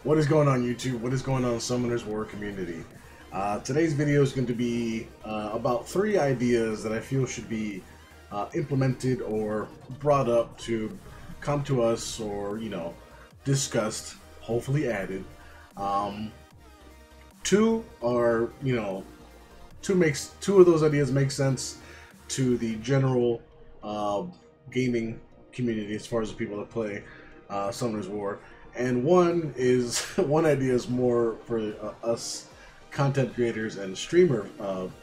What is going on, YouTube? What is going on, Summoners War community? Today's video is going to be about 3 ideas that I feel should be implemented or brought up to come to us, or discussed, hopefully added. Two are, two of those ideas make sense to the general gaming community as far as the people that play Summoners War. And one idea is more for us content creators and streamer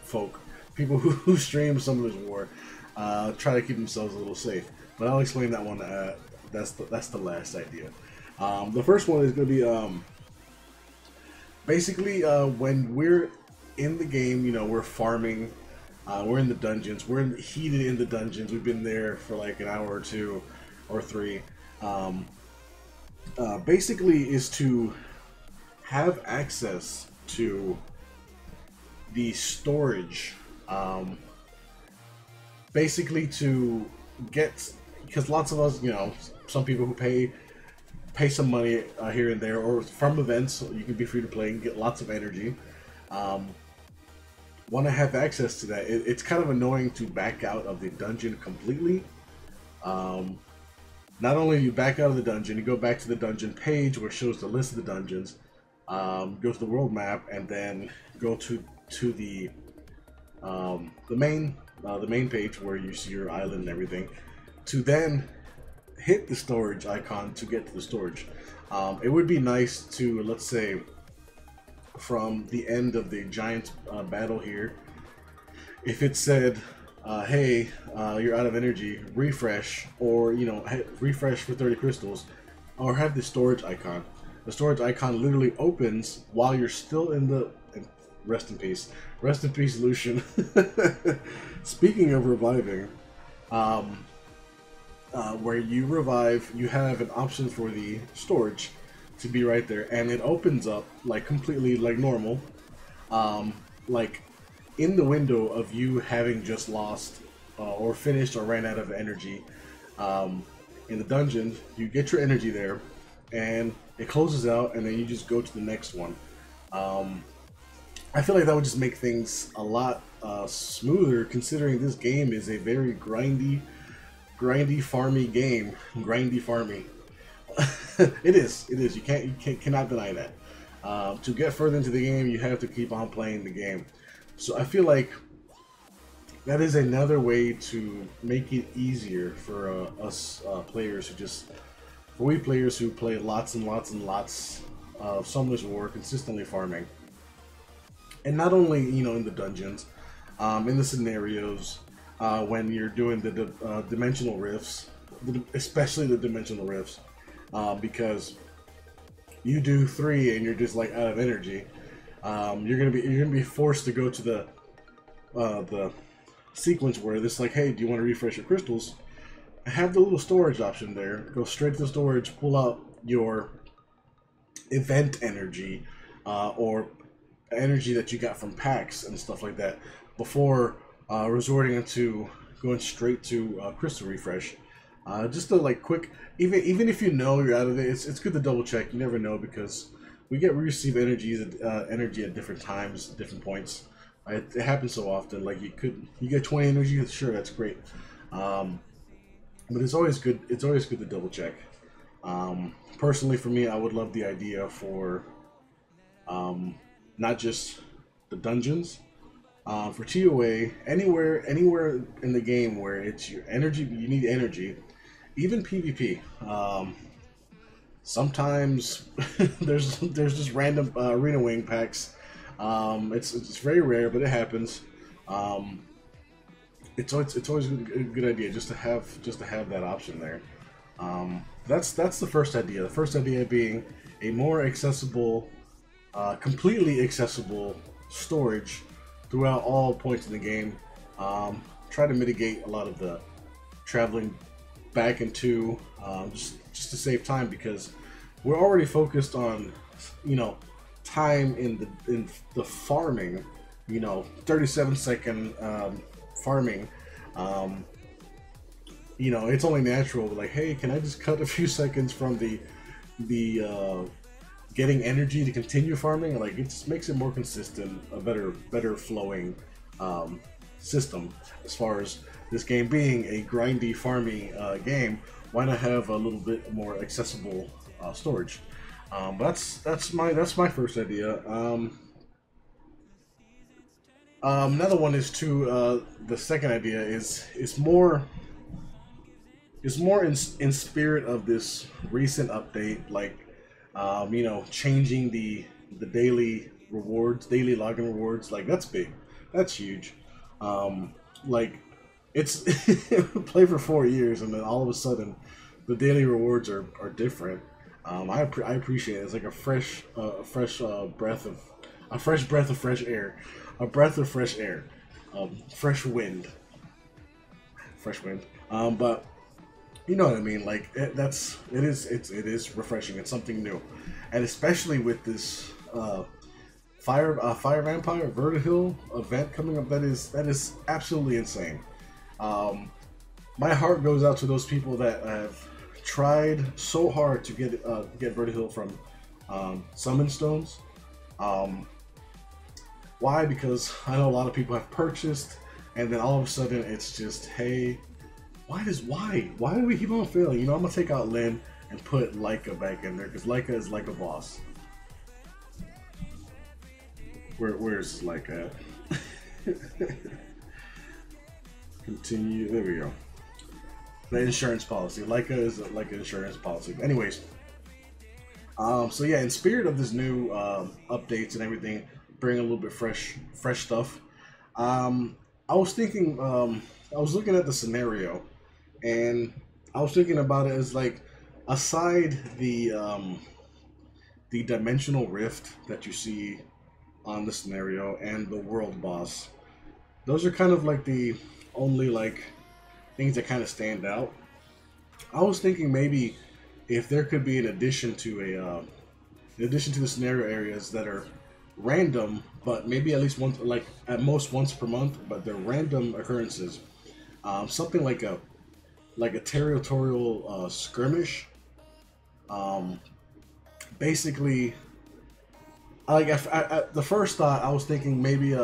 folk, people who stream Summoners War, try to keep themselves a little safe. But I'll explain that one. That's the last idea. The first one is going to be basically when we're in the game, we're farming, we're in the dungeons, we're heated in the dungeons. We've been there for like an hour or 2 or 3. Basically is to have access to the storage, basically to get, because lots of us, some people who pay some money here and there, or from events, so you can be free to play and get lots of energy, want to have access to that. It's kind of annoying to back out of the dungeon completely. Not only do you back out of the dungeon, you go back to the dungeon page where it shows the list of the dungeons, go to the world map, and then go to the main page where you see your island and everything, to then hit the storage icon to get to the storage. It would be nice to, let's say, from the end of the giant battle here, if it said, hey, you're out of energy, refresh, or refresh for 30 crystals, or have the storage icon. The storage icon literally opens while you're still in the rest in peace, Lucian. Speaking of reviving, where you revive, you have an option for the storage to be right there, and it opens up like completely like normal, like in the window of you having just lost or finished or ran out of energy in the dungeon. You get your energy there, and it closes out, and then you just go to the next one. I feel like that would just make things a lot smoother, considering this game is a very grindy, farmy game. Grindy, farmy. It is. You cannot deny that. To get further into the game, you have to keep on playing the game. So I feel like that is another way to make it easier for us players we players who play lots and lots and lots of Summoners War, consistently farming. And not only, in the dungeons, in the scenarios, when you're doing the dimensional rifts, especially the dimensional rifts, because you do 3 and you're just like out of energy. You're gonna be forced to go to the sequence where this like, hey, do you want to refresh your crystals? Have the little storage option there. Go straight to the storage, pull out your event energy, or energy that you got from packs and stuff like that, before resorting into going straight to crystal refresh. Just a like quick, even if you're out of it, it's good to double check. You never know, because we receive energy at different times, different points. It happens so often. Like you get 20 energy, sure, that's great. But it's always good. It's always good to double check. Personally, for me, I would love the idea for not just the dungeons, for TOA, anywhere in the game where it's your energy, you need energy, even PvP. Sometimes there's just random arena wing packs. It's very rare, but it happens. It's always a good idea just to have that option there. That's the first idea. The first idea being a more accessible, completely accessible storage throughout all points in the game. Try to mitigate a lot of the traveling back into, just to save time, because we're already focused on time in the farming, 37-second farming. It's only natural, like, hey, can I just cut a few seconds from the getting energy to continue farming. Like, it just makes it more consistent, a better flowing system. As far as this game being a grindy, farming game, why not have a little bit more accessible storage? But that's my first idea. Another one is to the second idea is more in spirit of this recent update, like you know, changing the daily rewards, daily login rewards. Like, that's big, that's huge. Like, it's play for 4 years and then all of a sudden the daily rewards are different. I appreciate it. It's like a fresh breath of fresh air, a breath of fresh air, fresh wind, fresh wind. But you know what I mean. Like, it is refreshing. It's something new, and especially with this Fire Vampire Vertihill event coming up, that is absolutely insane. My heart goes out to those people that have tried so hard to get Vertihill from Summon Stones. Why? Because I know a lot of people have purchased, and then all of a sudden it's just, hey, why do we keep on failing? You know, I'm gonna take out Lynn and put Leica back in there because Leica is like a boss. Where's Leica at? Continue. There we go. The insurance policy. Leica is like an insurance policy. Anyways, so yeah, in spirit of this new updates and everything, bring a little bit fresh stuff. I was thinking, I was looking at the scenario, and I was thinking about it as, like, aside the dimensional rift that you see on the scenario and the world boss, those are kind of like the only, like, things that kind of stand out. I was thinking maybe if there could be an addition to in addition to the scenario areas that are random, but maybe at least once, like at most once per month, but they're random occurrences. Something like a territorial skirmish. Basically, like, the first thought I was thinking maybe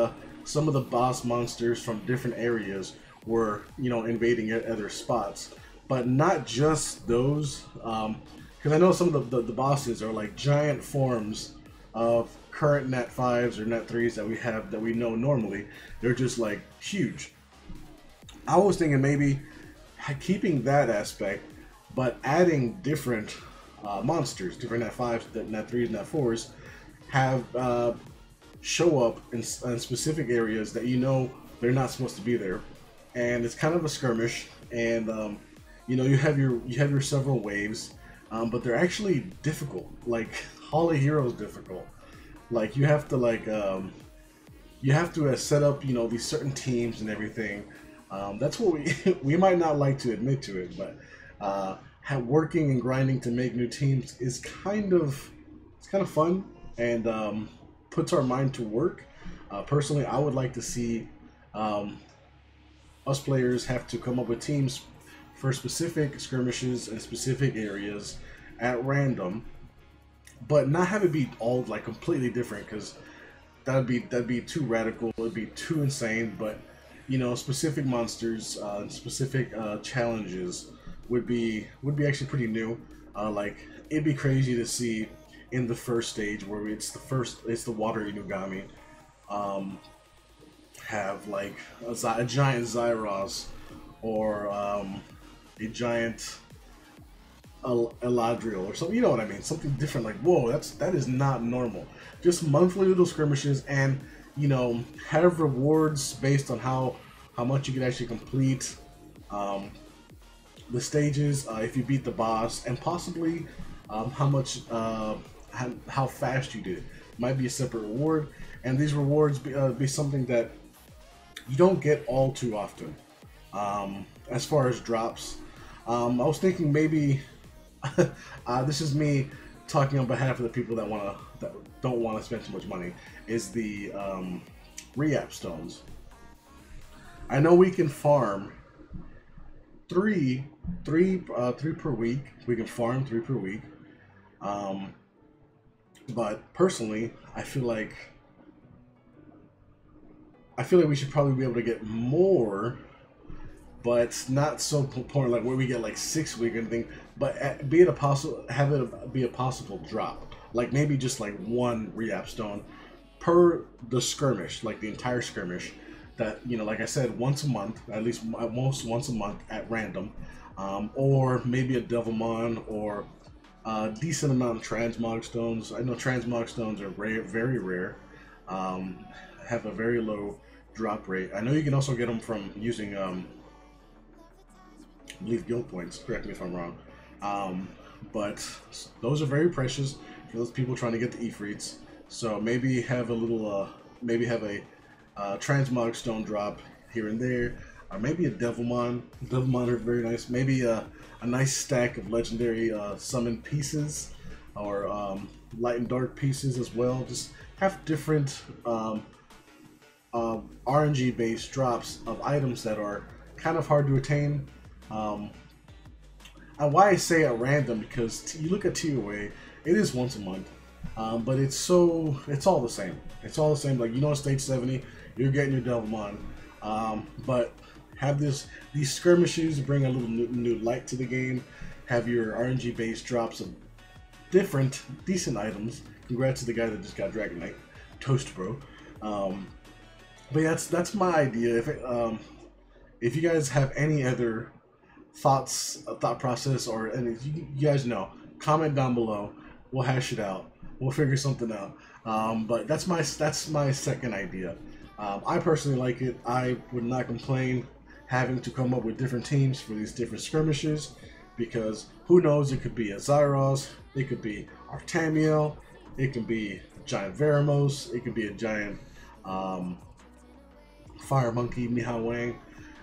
some of the boss monsters from different areas were, you know, invading other spots, but not just those. Because I know some of the bosses are like giant forms of current Nat 5s or Nat 3s that we have that we know normally. They're just like huge. I was thinking maybe keeping that aspect, but adding different monsters, different Nat 5s, Nat 3s, Nat 4s, have show up in specific areas that you know they're not supposed to be there, and it's kind of a skirmish. And you know, you have your several waves, but they're actually difficult. Like, Holly Hero is difficult. Like, you have to set up, you know, these certain teams and everything. That's what we might not like to admit to it, but working and grinding to make new teams is kind of fun, and puts our mind to work. Personally, I would like to see us players have to come up with teams for specific skirmishes and specific areas at random, but not have it be all like completely different, because that'd be too radical. It'd be too insane. But you know, specific monsters, specific challenges would be actually pretty new. Like, it'd be crazy to see in the first stage where it's the water Inugami, have like a giant Zyros, or a giant Eladriel or something. You know what I mean? Something different. Like, whoa, that is not normal. Just monthly little skirmishes, and you know, have rewards based on how much you can actually complete the stages, if you beat the boss, and possibly how much how fast you did it. Might be a separate reward, and these rewards be something that you don't get all too often. As far as drops, I was thinking maybe this is me talking on behalf of the people that don't want to spend too much money. Is the re-app stones. I know we can farm three per week. We can farm 3 per week. But personally, I feel like we should probably be able to get more, but not so important like where we get like 6 week or anything. But be it a possible, have it be a possible drop, like maybe just like one re-app stone per the skirmish, like the entire skirmish. That, you know, like I said, once a month, at least at most once a month at random, or maybe a Devilmon or a decent amount of transmog stones. I know transmog stones are rare, very rare, have a very low drop rate. I know you can also get them from using, I believe, guild points. Correct me if I'm wrong. But those are very precious for those people trying to get the Ifrits. So maybe have a little, maybe have a transmog stone drop here and there, or maybe a Devilmon. Devilmon are very nice. Maybe a nice stack of legendary summon pieces, or light and dark pieces as well. Just have different RNG based drops of items that are kind of hard to attain. And why I say at random, because you look at TOA, it is once a month, but it's all the same. It's all the same. Like, you know, stage 70, you're getting your Devilmon, but have these skirmishes bring a little new light to the game. Have your RNG based drops of different decent items. Congrats to the guy that just got Dragon Knight, Toast Bro. But yeah, that's my idea. If you guys have any other thought process, or any, you guys know, comment down below. We'll hash it out. We'll figure something out. But that's my second idea. I personally like it. I would not complain having to come up with different teams for these different skirmishes, because who knows, it could be a Zyros, it could be Artamiel, it could be a giant Veramos, it could be a giant Fire Monkey Mihao Wang.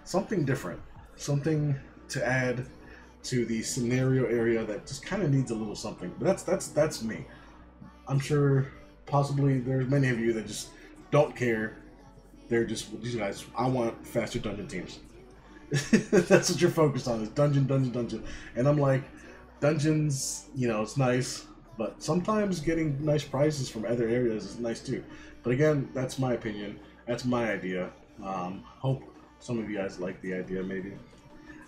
Something different. Something to add to the scenario area that just kind of needs a little something. But that's me. I'm sure possibly there's many of you that just don't care. They're just, these guys, I want faster dungeon teams. That's what you're focused on, is dungeon. And I'm like, dungeons, you know, it's nice, but sometimes getting nice prizes from other areas is nice too. But again, that's my opinion. That's my idea. Hope some of you guys like the idea, maybe.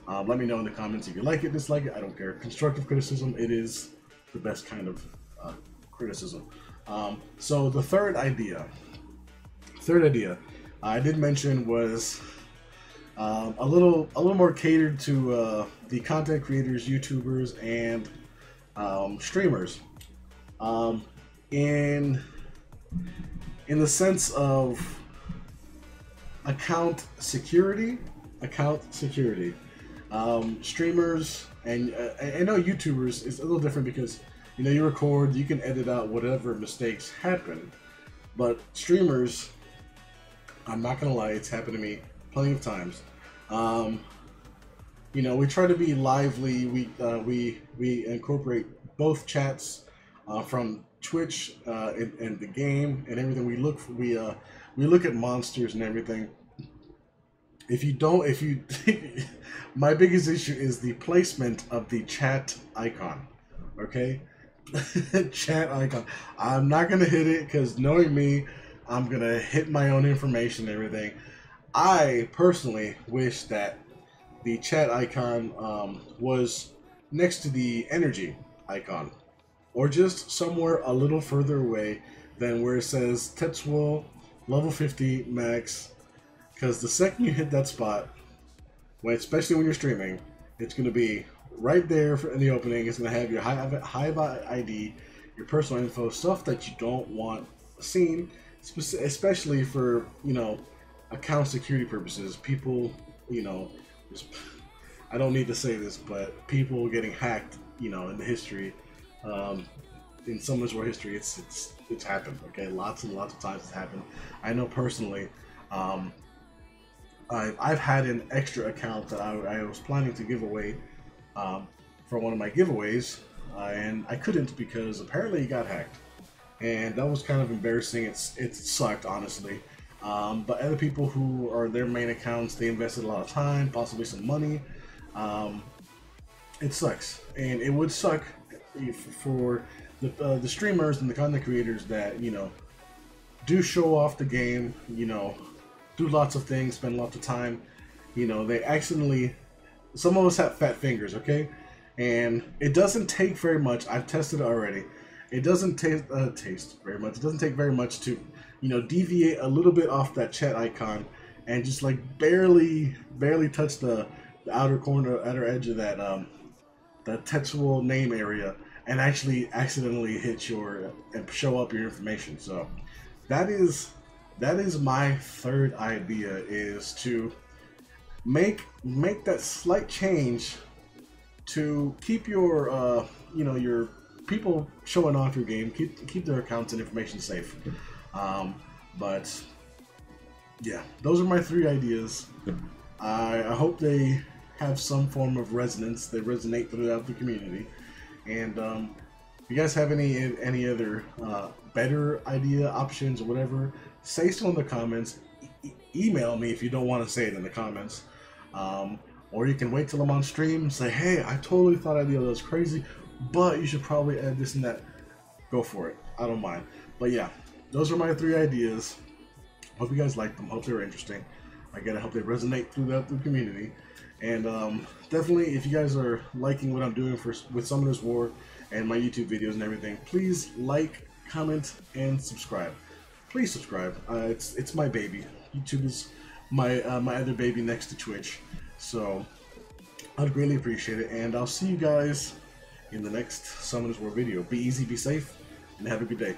Let me know in the comments if you like it, dislike it. I don't care. Constructive criticism, it is the best kind of criticism. So the third idea I did mention was a little more catered to the content creators, YouTubers, and streamers. In the sense of account security. Streamers and I know YouTubers is a little different, because, you know, you record, you can edit out whatever mistakes happen. But streamers, I'm not gonna lie, it's happened to me plenty of times. You know, we try to be lively. We incorporate both chats from Twitch and the game and everything. We look at monsters and everything. My biggest issue is the placement of the chat icon. Okay, chat icon. I'm not gonna hit it, because knowing me, I'm gonna hit my own information and everything. I personally wish that the chat icon was next to the energy icon, or just somewhere a little further away than where it says Tetsuo level 50 max. Because the second you hit that spot, especially when you're streaming, it's going to be right there in the opening. It's going to have your Hive ID, your personal info, stuff that you don't want seen, especially for, you know, account security purposes. People, you know, I don't need to say this, but people getting hacked, you know, in the history, in Summers War history, it's happened. Okay, lots and lots of times it's happened. I know personally. I've had an extra account that I was planning to give away for one of my giveaways, and I couldn't because apparently it got hacked, and that was kind of embarrassing. It sucked, honestly. But other people who are their main accounts, they invested a lot of time, possibly some money. It sucks, and it would suck for the streamers and the content creators that do show off the game, do lots of things, spend lots of time. They accidentally. Some of us have fat fingers, okay? And it doesn't take very much. I've tested it already. It doesn't taste very much. It doesn't take very much to, deviate a little bit off that chat icon and just like barely touch the outer corner, outer edge of that the Tetsuo name area, and actually accidentally hit your and show up your information. So that is my third idea, is to make that slight change to keep your your people showing off your game, keep their accounts and information safe. But yeah, those are my three ideas. I hope they have some form of resonance. They resonate throughout the community. And if you guys have any other better idea options or whatever, say so in the comments. Email me if you don't want to say it in the comments. Or you can wait till I'm on stream and say, hey, I totally thought idea was crazy, but you should probably add this and that. Go for it. I don't mind. But yeah, those are my three ideas. Hope you guys liked them. Hope they were interesting. Again, I hope they resonate throughout the community. And definitely, if you guys are liking what I'm doing with Summoners War and my YouTube videos and everything, please like, comment, and subscribe. Please subscribe. It's my baby. YouTube is my other baby next to Twitch. So I'd greatly appreciate it. And I'll see you guys in the next Summoners War video. Be easy, be safe, and have a good day.